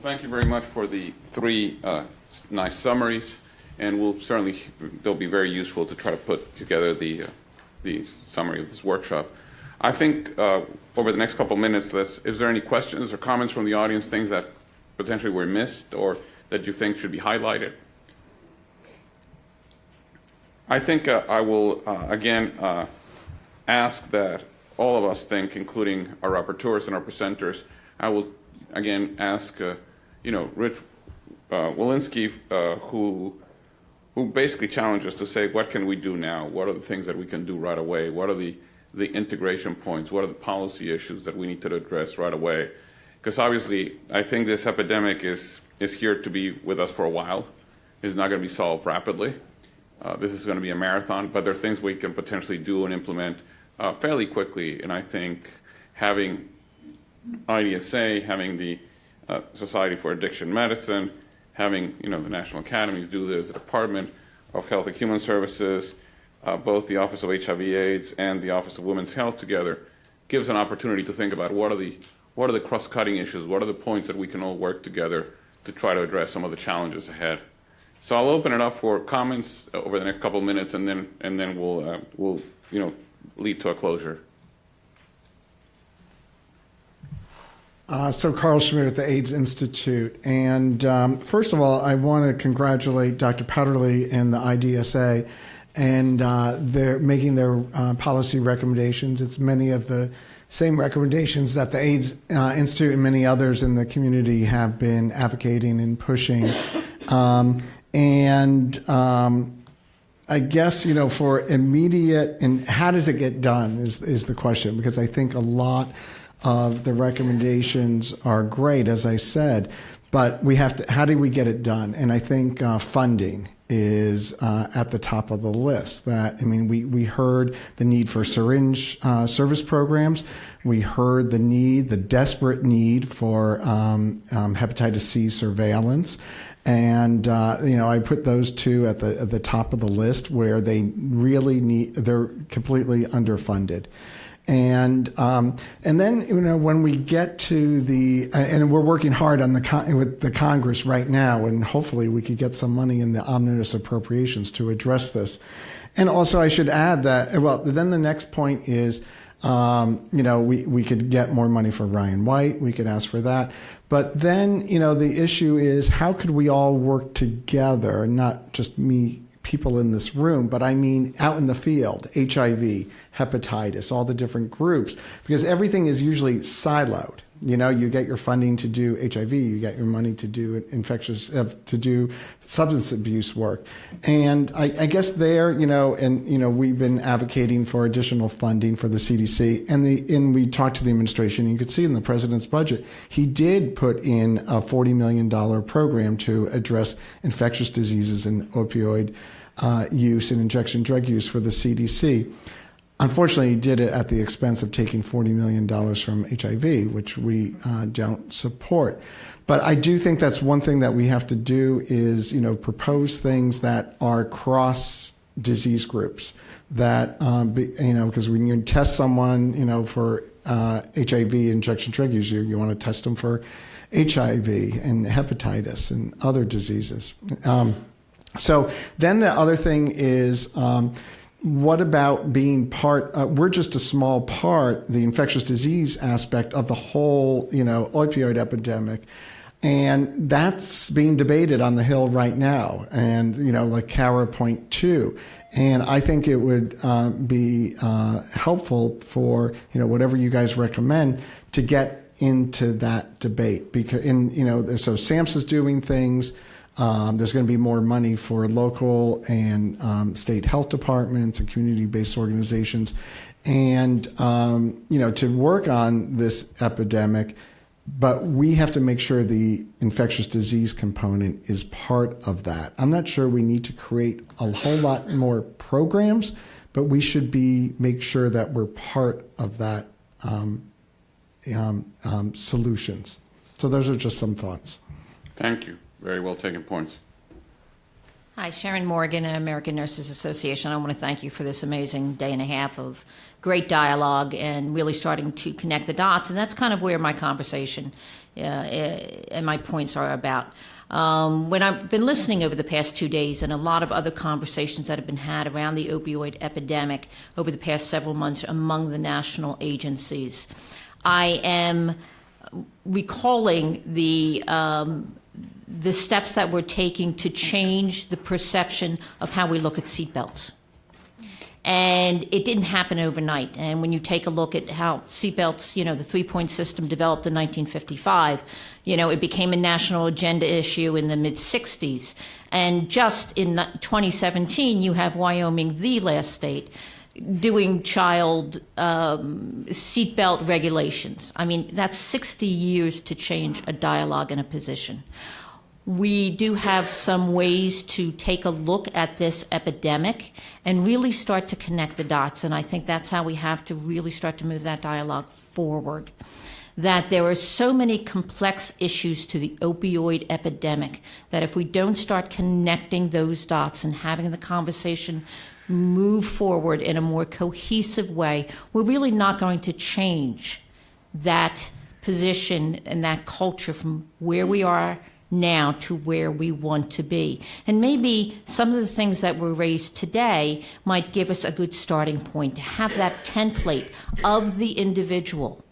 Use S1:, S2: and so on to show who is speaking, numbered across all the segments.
S1: Well, thank you very much for the three nice summaries, and they'll be very useful to try to put together the summary of this workshop. I think over the next couple of minutes, is there any questions or comments from the audience, things that potentially were missed or that you think should be highlighted? I think I will again ask that all of us think, including our rapporteurs and our presenters. I will again ask, Rich Walensky, who basically challenged us to say, what can we do now? What are the things that we can do right away? What are the integration points? What are the policy issues that we need to address right away? Because obviously, I think this epidemic is here to be with us for a while. It's not going to be solved rapidly. This is going to be a marathon, but there are things we can potentially do and implement fairly quickly. And I think having IDSA, having the Society for Addiction Medicine, having the National Academies do this, the Department of Health and Human Services, both the Office of HIV/AIDS and the Office of Women's Health together, gives an opportunity to think about what are the cross-cutting issues, what are the points that we can all work together to try to address some of the challenges ahead. So I'll open it up for comments over the next couple of minutes, and then we'll lead to a closure.
S2: So Carl Schmidt at the AIDS Institute. And first of all, I want to congratulate Dr. Powderly and the IDSA, and they're making their policy recommendations. It's many of the same recommendations that the AIDS Institute and many others in the community have been advocating and pushing. I guess, for immediate, and how does it get done is the question, because I think a lot of the recommendations are great, as I said, but how do we get it done? And I think funding is at the top of the list. We heard the need for syringe service programs. We heard the desperate need for hepatitis C surveillance. And I put those two at the top of the list where they really they're completely underfunded. And then when we get to and we're working hard on with the Congress right now, and hopefully we could get some money in the omnibus appropriations to address this. And also I should add that then the next point is we could get more money for Ryan White. We could ask for that. But then, the issue is how could we all work together, not just people in this room, but I mean out in the field, HIV, hepatitis, all the different groups, because everything is usually siloed. You get your funding to do HIV, you get your money to do to do substance abuse work. And I guess we've been advocating for additional funding for the CDC, and we talked to the administration. You could see in the president's budget, he did put in a $40 million program to address infectious diseases and opioid use and injection drug use for the CDC. Unfortunately, he did it at the expense of taking $40 million from HIV, which we don't support. But I do think that's one thing that we have to do is, propose things that are cross disease groups that, because when you test someone, for HIV injection drug use, you want to test them for HIV and hepatitis and other diseases. So then the other thing is, what about being part, we're just a small part, the infectious disease aspect of the whole, opioid epidemic. And that's being debated on the Hill right now. And, like CARA Point 2. And I think it would be helpful for, whatever you guys recommend to get into that debate. Because, so SAMHSA is doing things. There's going to be more money for local and state health departments and community-based organizations, and to work on this epidemic. But we have to make sure the infectious disease component is part of that. I'm not sure we need to create a whole lot more programs, but we should make sure that we're part of that solutions. So those are just some thoughts.
S1: Thank you. Very well taken points.
S3: Hi, Sharon Morgan, American Nurses Association. I want to thank you for this amazing day and a half of great dialogue and really starting to connect the dots. And that's kind of where my conversation and my points are about. When I've been listening over the past 2 days and a lot of other conversations that have been had around the opioid epidemic over the past several months among the national agencies, I am recalling the steps that we're taking to change the perception of how we look at seatbelts. And it didn't happen overnight. And when you take a look at how seatbelts, the three-point system developed in 1955, it became a national agenda issue in the mid-60s. And just in 2017, you have Wyoming, the last state, doing child seatbelt regulations. I mean, that's 60 years to change a dialogue and a position. We do have some ways to take a look at this epidemic and really start to connect the dots. And I think that's how we have to really start to move that dialogue forward. That there are so many complex issues to the opioid epidemic that if we don't start connecting those dots and having the conversation move forward in a more cohesive way, we're really not going to change that position and that culture from where we are now to where we want to be. And maybe some of the things that were raised today might give us a good starting point to have that template of the individual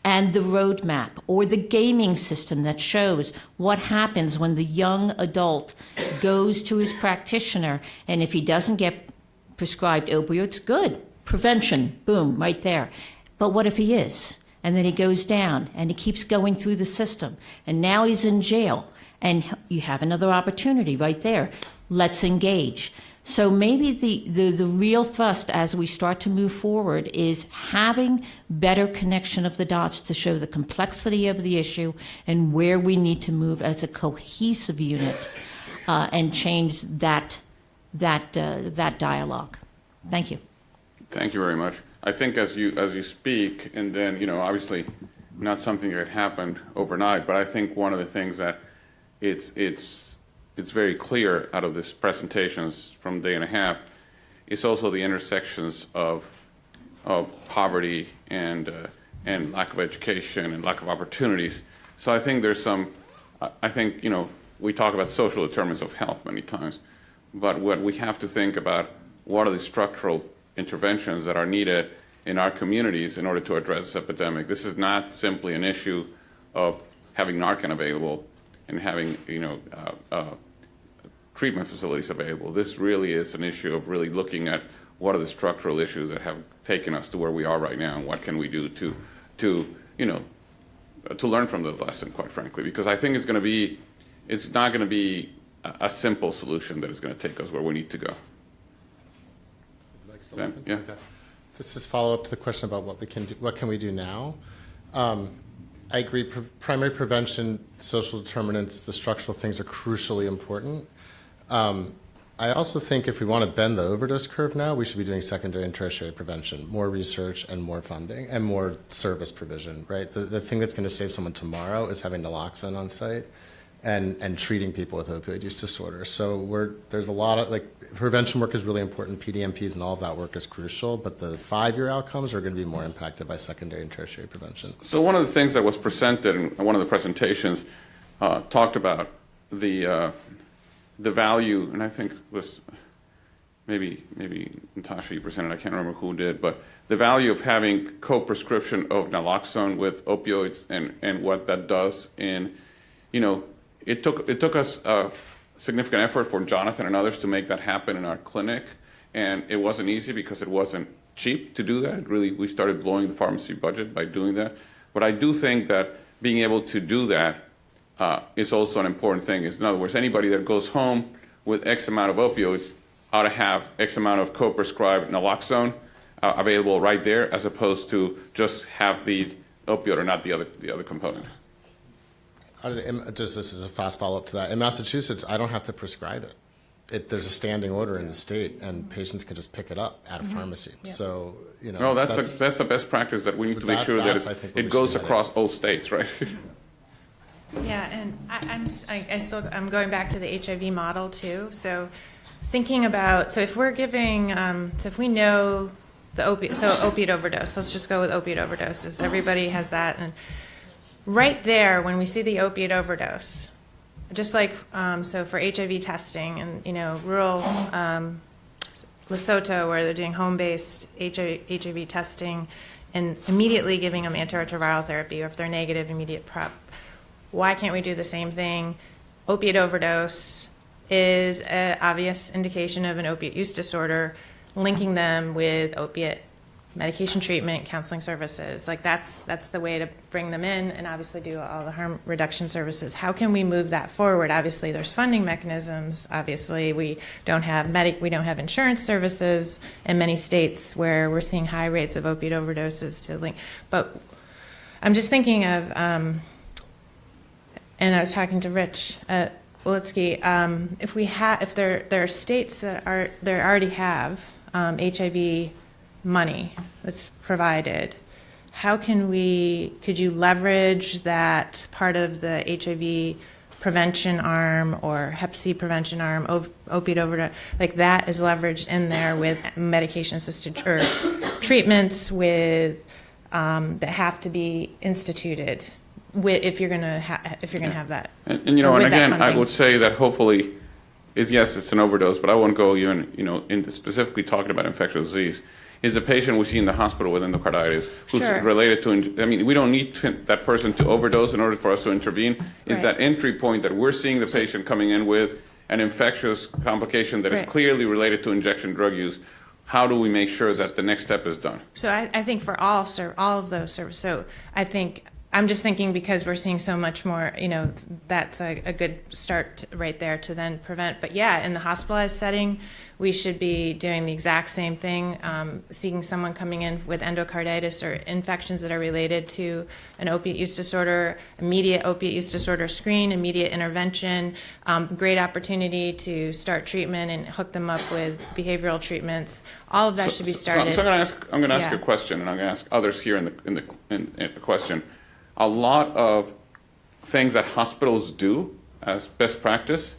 S3: and the roadmap or the gaming system that shows what happens when the young adult goes to his practitioner, and if he doesn't get prescribed opioids, good. Prevention, boom, right there. But what if he is? And then he goes down and he keeps going through the system. And now he's in jail. And you have another opportunity right there. Let's engage. So maybe the real thrust as we start to move forward is having better connection of the dots to show the complexity of the issue and where we need to move as a cohesive unit and change that dialogue. Thank you.
S1: Thank you very much. I think as you speak, and then obviously not something that happened overnight, but I think one of the things that it's very clear out of this presentations from a day and a half is also the intersections of poverty and lack of education and lack of opportunities. So I think there's some. I think we talk about social determinants of health many times, but what we have to think about, what are the structural interventions that are needed in our communities in order to address this epidemic. This is not simply an issue of having Narcan available and having treatment facilities available. This really is an issue of really looking at what are the structural issues that have taken us to where we are right now, and what can we do to learn from the lesson, quite frankly, because I think it's not going to be a simple solution that is going to take us where we need to go. Ben, yeah.
S4: Okay. This is follow up to the question about what we can do. What can we do now? I agree. Primary prevention, social determinants, the structural things are crucially important. I also think if we want to bend the overdose curve now, we should be doing secondary and tertiary prevention, more research and more funding and more service provision. Right. The thing that's going to save someone tomorrow is having naloxone on site and treating people with opioid use disorder. So there's a lot of prevention work is really important. PDMPs and all of that work is crucial, but the 5-year outcomes are going to be more impacted by secondary and tertiary prevention.
S1: So one of the things that was presented in one of the presentations talked about the value, and I think it was maybe Natasha you presented, I can't remember who did, but the value of having co-prescription of naloxone with opioids and what that does in, it took us a significant effort for Jonathan and others to make that happen in our clinic, and it wasn't easy because it wasn't cheap to do that. Really, we started blowing the pharmacy budget by doing that. But I do think that being able to do that is also an important thing. In other words, anybody that goes home with X amount of opioids ought to have X amount of co-prescribed naloxone available right there, as opposed to just have the opioid or not the other component.
S4: This is a fast follow-up to that. In Massachusetts, I don't have to prescribe it. There's a standing order in the state, and patients can just pick it up at a pharmacy. Yeah. So,
S1: No, that's the best practice that we need to make sure that it goes across all states, right?
S5: Yeah, and I'm going back to the HIV model too. So thinking about, so if we're giving, so if we know the opiate overdose, let's just go with opiate overdoses. Everybody has that. And right there, when we see the opiate overdose, just like, so for HIV testing and, rural Lesotho, where they're doing home-based HIV testing and immediately giving them antiretroviral therapy, or if they're negative, immediate PrEP. Why can't we do the same thing? Opiate overdose is an obvious indication of an opiate use disorder, linking them with opiate medication treatment, counseling services. Like that's the way to bring them in, and obviously do all the harm reduction services. How can we move that forward? Obviously, there's funding mechanisms. Obviously, we don't have insurance services in many states where we're seeing high rates of opiate overdoses to link. But I'm just thinking of, and I was talking to Rich Wolitsky. If there are states that already have HIV money that's provided, could you leverage that part of the HIV prevention arm or Hep C prevention arm, opiate overdose, like that is leveraged in there with medication-assisted or treatments that have to be instituted if you're gonna have that.
S1: And again, I would say that hopefully, yes, it's an overdose, but I won't go even into specifically talking about infectious disease. Is a patient we see in the hospital with endocarditis who's related to, we don't need that person to overdose in order for us to intervene. Is that entry point that we're seeing the patient coming in with an infectious complication that is clearly related to injection drug use? How do we make sure that the next step is done?
S5: So I think for all of those services, so I think, I'm just thinking because we're seeing so much more, that's a good start right there to then prevent. But yeah, in the hospitalized setting, we should be doing the exact same thing, seeing someone coming in with endocarditis or infections that are related to an opiate use disorder, immediate opiate use disorder screen, immediate intervention, great opportunity to start treatment and hook them up with behavioral treatments. All of that should be started.
S1: So I'm going to ask you a question, and I'm going to ask others here in the question. A lot of things that hospitals do as best practice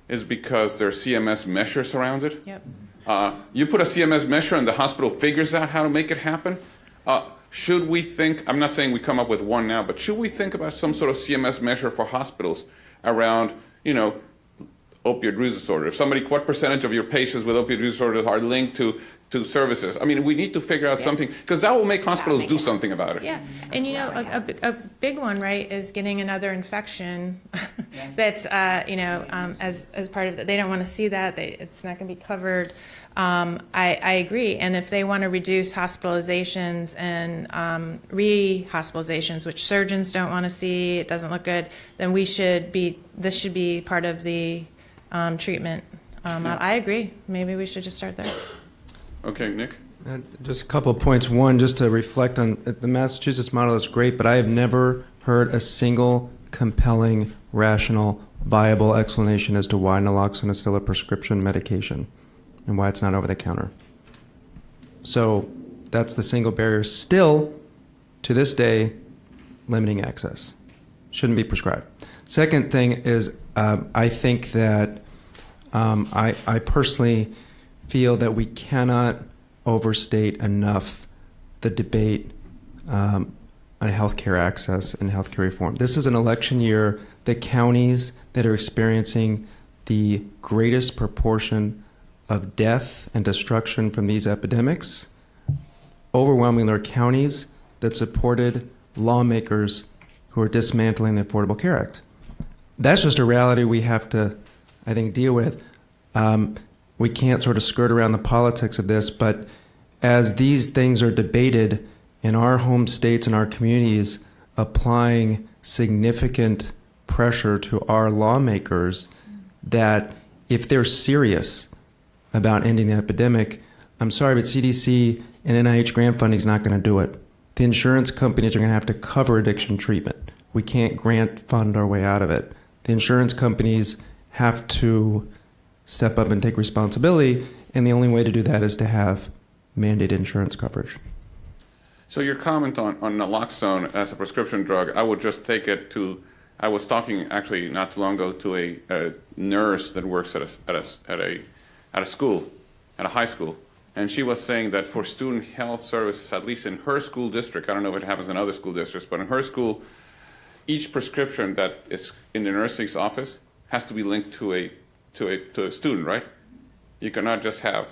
S1: is because there are CMS measures around it.
S5: Yep.
S1: You put a CMS measure and the hospital figures out how to make it happen. Should we think, I'm not saying we come up with one now, but should we think about some sort of CMS measure for hospitals around, opioid use disorder? What percentage of your patients with opioid use disorder are linked to services? We need to figure out something, because that will make hospitals do something about it.
S5: Yeah, and a big one, right, is getting another infection that's, as part of that. They don't want to see that. It's not going to be covered. I agree. And if they want to reduce hospitalizations and re-hospitalizations, which surgeons don't want to see, it doesn't look good, then this should be part of the treatment. I agree. Maybe we should just start there.
S1: Okay, Nick?
S6: Just a couple of points. One, just to reflect on the Massachusetts model is great, but I have never heard a single compelling, rational, viable explanation as to why naloxone is still a prescription medication and why it's not over the counter. So that's the single barrier still, to this day, limiting access. Shouldn't be prescribed. Second thing is I think that I personally feel that we cannot overstate enough the debate on healthcare access and healthcare reform. This is an election year. The counties that are experiencing the greatest proportion of death and destruction from these epidemics, overwhelmingly are counties that supported lawmakers who are dismantling the Affordable Care Act. That's just a reality we have to, I think, deal with. We can't sort of skirt around the politics of this, but as these things are debated in our home states and our communities, applying significant pressure to our lawmakers that if they're serious about ending the epidemic, I'm sorry, but CDC and NIH grant funding is not going to do it. The insurance companies are going to have to cover addiction treatment. We can't grant fund our way out of it. The insurance companies have to step up and take responsibility, and the only way to do that is to have mandated insurance coverage.
S1: So your comment on naloxone as a prescription drug, I would just take it to I was talking actually not too long ago to a nurse that works at a school, at a high school, and she was saying that for student health services, at least in her school district, I don't know if it happens in other school districts, but in her school, each prescription that is in the nursing's office has to be linked to a student, right? You cannot just have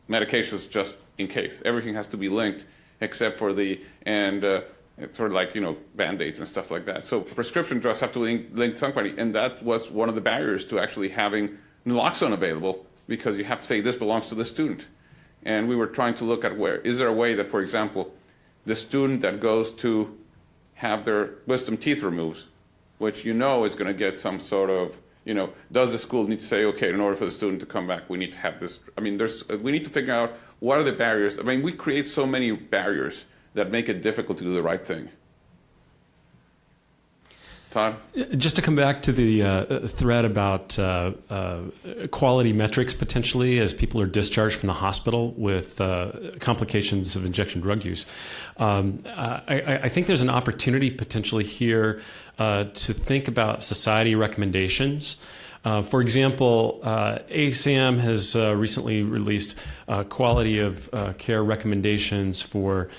S1: medications just in case. Everything has to be linked, except for sort of like, Band-Aids and stuff like that. So prescription drugs have to link to somebody, and that was one of the barriers to actually having naloxone available, because you have to say this belongs to the student. And we were trying to look at is there a way that, for example, the student that goes to have their wisdom teeth removed, which is going to get some sort of, does the school need to say, okay, in order for the student to come back, we need to have this? I mean, we need to figure out what are the barriers. I mean, we create so many barriers that make it difficult to do the right thing. Todd?
S7: Just to come back to the thread about quality metrics potentially as people are discharged from the hospital with complications of injection drug use, I think there's an opportunity potentially here to think about society recommendations. For example, ASAM has recently released quality of care recommendations for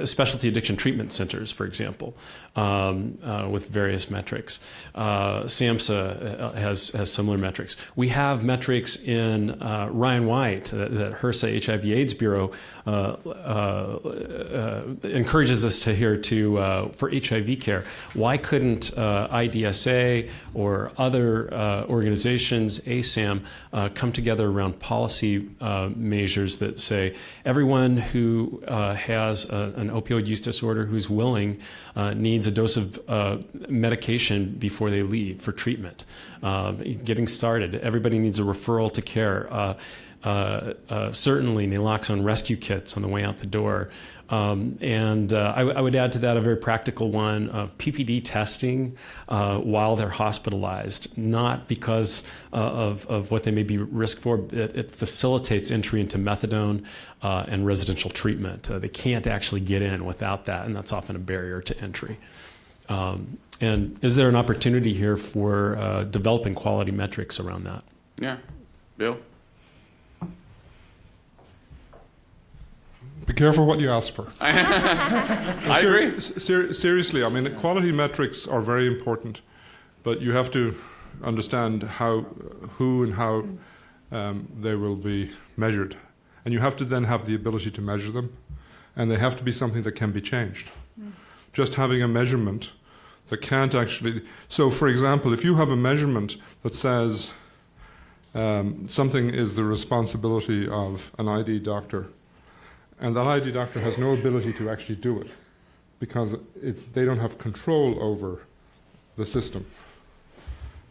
S7: specialty addiction treatment centers, for example, with various metrics. SAMHSA has similar metrics. We have metrics in Ryan White that HRSA HIV/AIDS Bureau encourages us to hear for HIV care. Why couldn't IDSA or other organizations, ASAM, come together around policy measures that say everyone who has an opioid use disorder who's willing needs a dose of medication before they leave for treatment. Getting started, everybody needs a referral to care. Certainly naloxone rescue kits on the way out the door. I would add to that a very practical one of PPD testing while they're hospitalized, not because of what they may be risk for. It facilitates entry into methadone and residential treatment. They can't actually get in without that, and that's often a barrier to entry. And is there an opportunity here for developing quality metrics around that?
S1: Yeah. Bill?
S8: Be careful what you ask for.
S1: I agree.
S8: Seriously, I mean, quality metrics are very important, but you have to understand who and how they will be measured. And you have to then have the ability to measure them, and they have to be something that can be changed. Just having a measurement that can't actually... So, for example, if you have a measurement that says something is the responsibility of an ID doctor, and that ID doctor has no ability to actually do it because they don't have control over the system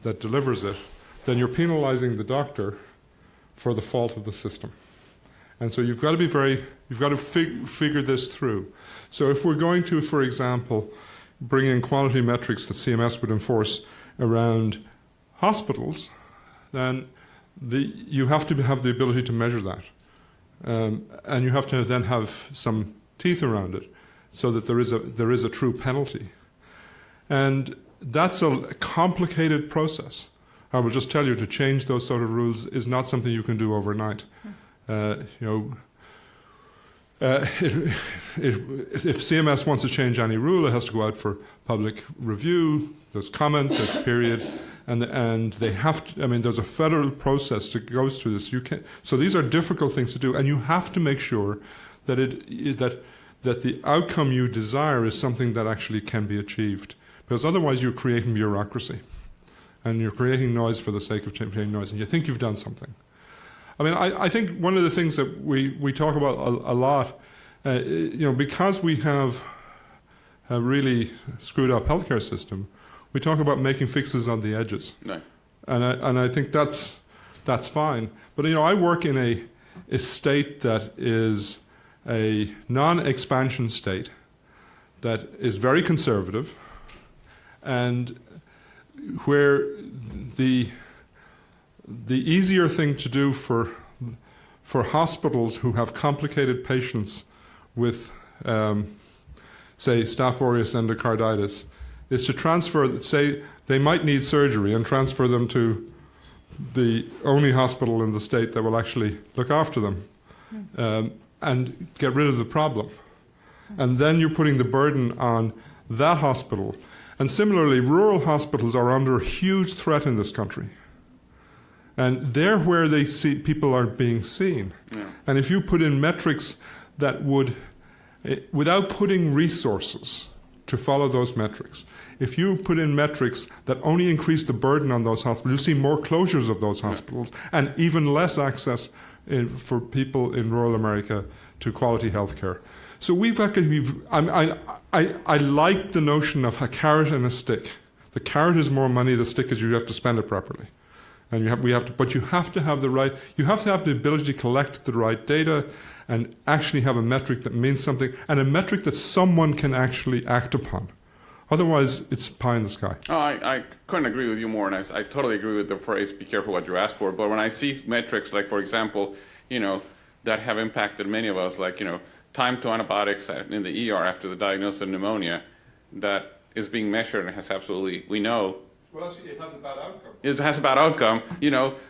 S8: that delivers it, then you're penalizing the doctor for the fault of the system. And so you've got to figure this through. So if we're going to, for example, bring in quality metrics that CMS would enforce around hospitals, then you have to have the ability to measure that. And you have to then have some teeth around it so that there is a true penalty. And that's a complicated process. I will just tell you, to change those sort of rules is not something you can do overnight. If CMS wants to change any rule, it has to go out for public review. There's comment, there's period, and they have to. I mean, there's a federal process that goes through this. So these are difficult things to do, and you have to make sure that that the outcome you desire is something that actually can be achieved. Because otherwise, you're creating bureaucracy, and you're creating noise for the sake of creating noise, and you think you've done something. I mean, I think one of the things that we talk about a lot, because we have a really screwed up healthcare system, we talk about making fixes on the edges.
S1: No.
S8: And I think that's fine. But, I work in a state that is a non-expansion state that is very conservative, and where the easier thing to do for hospitals who have complicated patients with say, Staph aureus endocarditis, is to transfer, say, they might need surgery and transfer them to the only hospital in the state that will actually look after them and get rid of the problem. And then you're putting the burden on that hospital. And similarly, rural hospitals are under a huge threat in this country. And they're where they see people are being seen. Yeah. And if you put in metrics that would, without putting resources to follow those metrics, if you put in metrics that only increase the burden on those hospitals, you see more closures of those hospitals and even less access for people in rural America to quality health care. So we've actually, I like the notion of a carrot and a stick. The carrot is more money, the stick is you have to spend it properly. And but you have to have the right, you have to have the ability to collect the right data and actually have a metric that means something, and a metric that someone can actually act upon. Otherwise, it's pie in the sky.
S1: Oh, I couldn't agree with you more, and I totally agree with the phrase, be careful what you ask for. But when I see metrics like, for example, that have impacted many of us, like, time to antibiotics in the ER after the diagnosis of pneumonia, that is being measured and has absolutely, we know.
S8: Well, actually, it has a bad outcome.
S1: It has a bad outcome.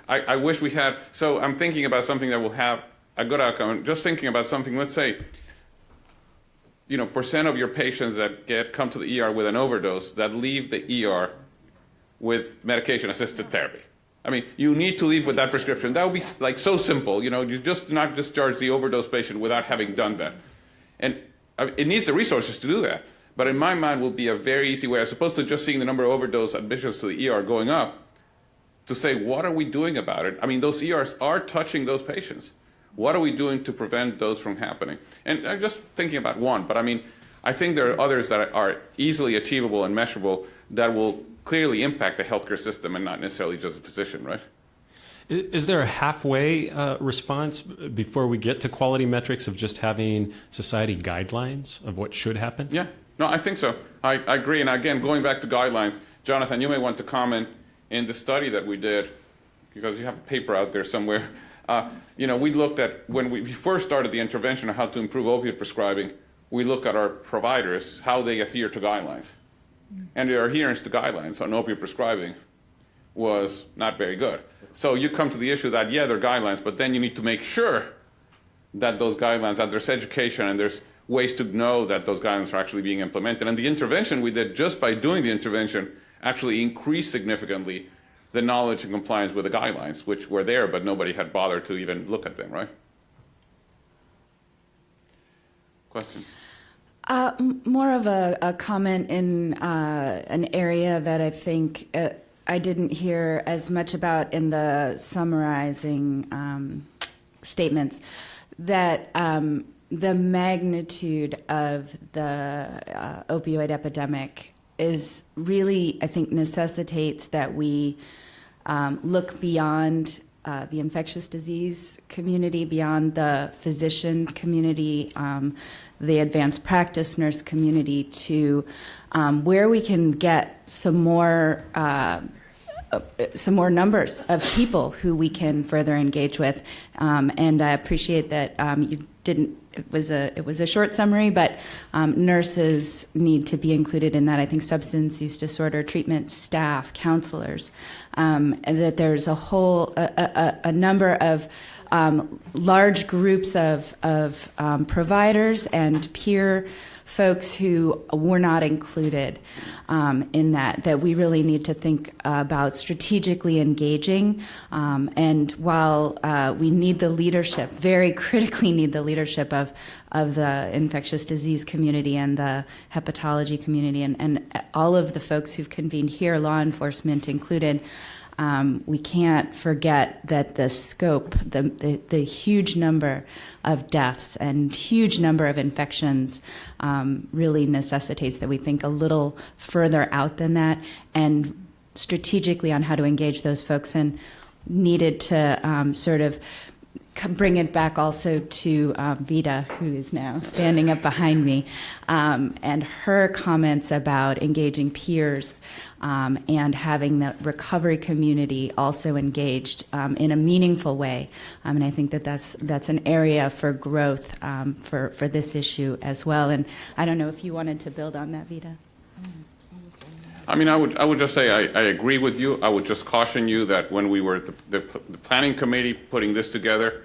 S1: I wish we had, so I'm thinking about something that will have a good outcome. Just thinking about something, let's say, percent of your patients that come to the ER with an overdose that leave the ER with medication-assisted therapy. I mean, you need to leave with that prescription. That would be like so simple. You just not discharge the overdose patient without having done that. And it needs the resources to do that. But in my mind will be a very easy way, as opposed to just seeing the number of overdose admissions to the ER going up, to say, what are we doing about it? I mean, those ERs are touching those patients. What are we doing to prevent those from happening? And I'm just thinking about one, but I mean, I think there are others that are easily achievable and measurable that will clearly impact the healthcare system and not necessarily just the physician, right?
S7: Is there a halfway response before we get to quality metrics of just having society guidelines of what should happen?
S1: Yeah, no, I think so. I agree. And again, going back to guidelines, Jonathan, you may want to comment in the study that we did, because you have a paper out there somewhere. We looked at, when we first started the intervention on how to improve opioid prescribing, we look at our providers, how they adhere to guidelines. And their adherence to guidelines on opioid prescribing was not very good. So you come to the issue that, yeah, they're guidelines, but then you need to make sure that those guidelines, that there's education and there's ways to know that those guidelines are actually being implemented. And the intervention we did, just by doing the intervention, actually increased significantly the knowledge and compliance with the guidelines, which were there, but nobody had bothered to even look at them, right? Question?
S9: More of a comment in an area that I think I didn't hear as much about in the summarizing statements, that the magnitude of the opioid epidemic is really, I think, necessitates that we look beyond the infectious disease community, beyond the physician community, the advanced practice nurse community, to where we can get some more numbers of people who we can further engage with. And I appreciate that you didn't. It was a short summary, but nurses need to be included in that. I think substance use disorder treatment staff, counselors, and that there's a whole a number of large groups of providers and peer folks who were not included in that we really need to think about strategically engaging. And while we need the leadership, very critically need the leadership of the infectious disease community and the hepatology community and all of the folks who've convened here, law enforcement included, we can't forget that the scope, the huge number of deaths and huge number of infections really necessitates that we think a little further out than that and strategically on how to engage those folks, and needed to sort of bring it back also to Vita, who is now standing up behind me, and her comments about engaging peers and having the recovery community also engaged in a meaningful way. And I think that that's an area for growth for this issue as well. And I don't know if you wanted to build on that, Vita.
S1: I mean, I would just say I agree with you. I would just caution you that when we were at the planning committee putting this together,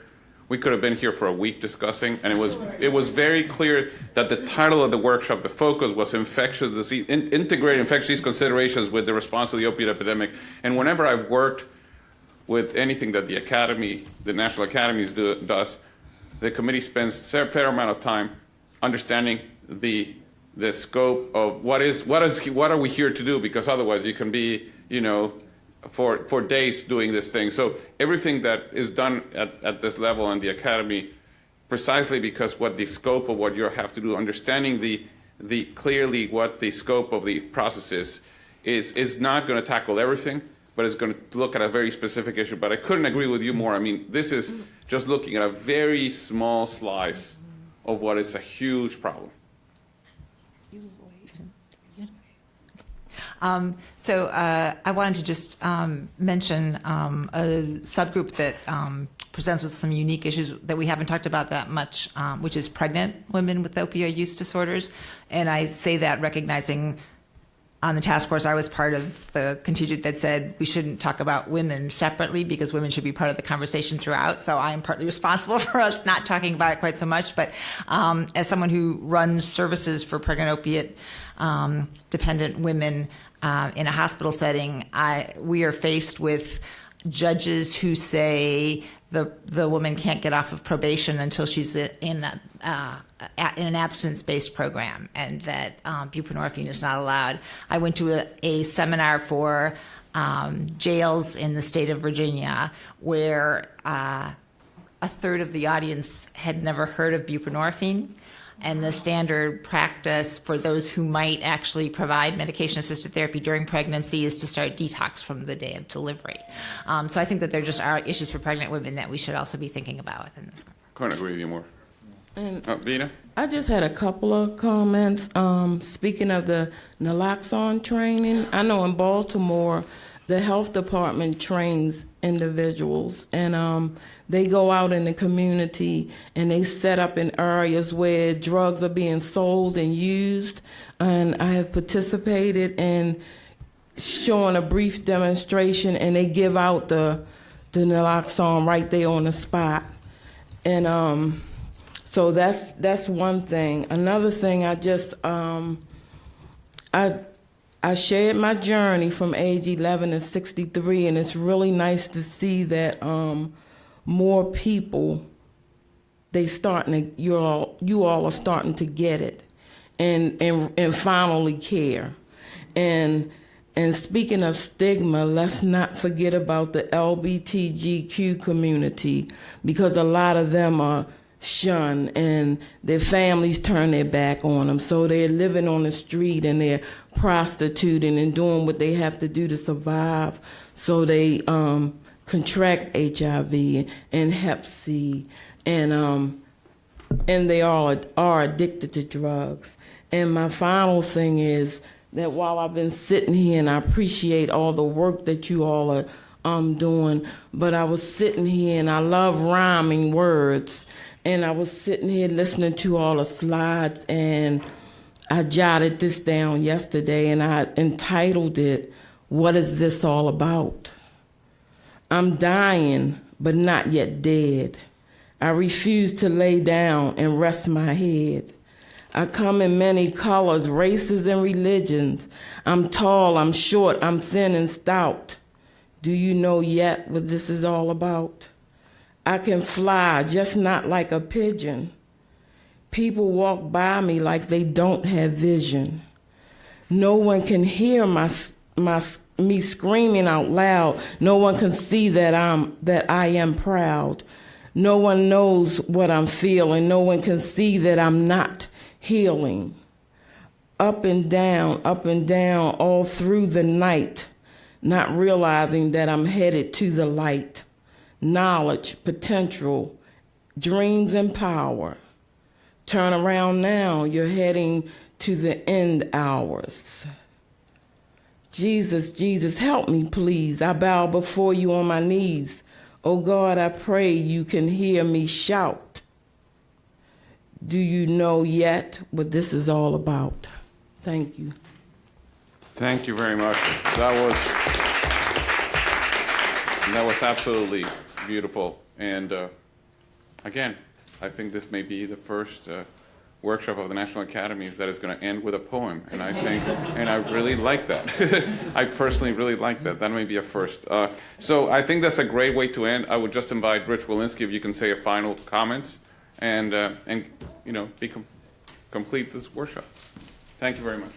S1: we could have been here for a week discussing, and it was very clear that the title of the workshop, the focus was infectious disease, integrating infectious disease considerations with the response to the opioid epidemic. And whenever I've worked with anything that the National Academies does, the committee spends a fair amount of time understanding the scope of what are we here to do, because otherwise you can be, for days doing this thing. So everything that is done at this level in the academy, precisely because what the scope of what you have to do, understanding the clearly what the scope of the process is not going to tackle everything, but it's going to look at a very specific issue. But I couldn't agree with you more. I mean, this is just looking at a very small slice of what is a huge problem.
S10: So I wanted to just mention a subgroup that presents with some unique issues that we haven't talked about that much, which is pregnant women with opioid use disorders. And I say that recognizing on the task force, I was part of the contingent that said we shouldn't talk about women separately because women should be part of the conversation throughout. So I am partly responsible for us not talking about it quite so much. But as someone who runs services for pregnant opiate dependent women in a hospital setting, we are faced with judges who say the woman can't get off of probation until she's in an abstinence-based program, and that buprenorphine is not allowed. I went to a seminar for jails in the state of Virginia where a third of the audience had never heard of buprenorphine. And the standard practice for those who might actually provide medication-assisted therapy during pregnancy is to start detox from the day of delivery. So I think that there just are issues for pregnant women that we should also be thinking about within this.
S1: Couldn't agree with you more.
S11: And
S1: Vina?
S11: I just had a couple of comments. Speaking of the naloxone training, I know in Baltimore, the health department trains individuals, and they go out in the community and they set up in areas where drugs are being sold and used. And I have participated in showing a brief demonstration, and they give out the naloxone right there on the spot. And so that's one thing. Another thing, I shared my journey from age 11 to 63, and it's really nice to see that more people, you all are starting to get it, and finally care. And speaking of stigma, let's not forget about the LGBTQ community, because a lot of them are shunned and their families turn their back on them. So they're living on the street and they're prostituting and doing what they have to do to survive. So they contract HIV and Hep C, and they all are addicted to drugs. And my final thing is that while I've been sitting here and I appreciate all the work that you all are doing, but I was sitting here and I love rhyming words, and I was sitting here listening to all the slides, and I jotted this down yesterday, and I entitled it, "What is this all about?" I'm dying, but not yet dead. I refuse to lay down and rest my head. I come in many colors, races, and religions. I'm tall, I'm short, I'm thin and stout. Do you know yet what this is all about? I can fly, just not like a pigeon. People walk by me like they don't have vision. No one can hear me screaming out loud. No one can see that I am proud. No one knows what I'm feeling. No one can see that I'm not healing. Up and down, all through the night, not realizing that I'm headed to the light. Knowledge, potential, dreams and power. Turn around now, you're heading to the end hours. Jesus, Jesus, help me, please. I bow before you on my knees. Oh God, I pray you can hear me shout. Do you know yet what this is all about? Thank you.
S1: Thank you very much. That was absolutely beautiful. And again, I think this may be the first workshop of the National Academies that is going to end with a poem, and I really like that. I personally really like that. That may be a first. So I think that's a great way to end. I would just invite Rich Walensky if you can say a final comments and complete this workshop. Thank you very much.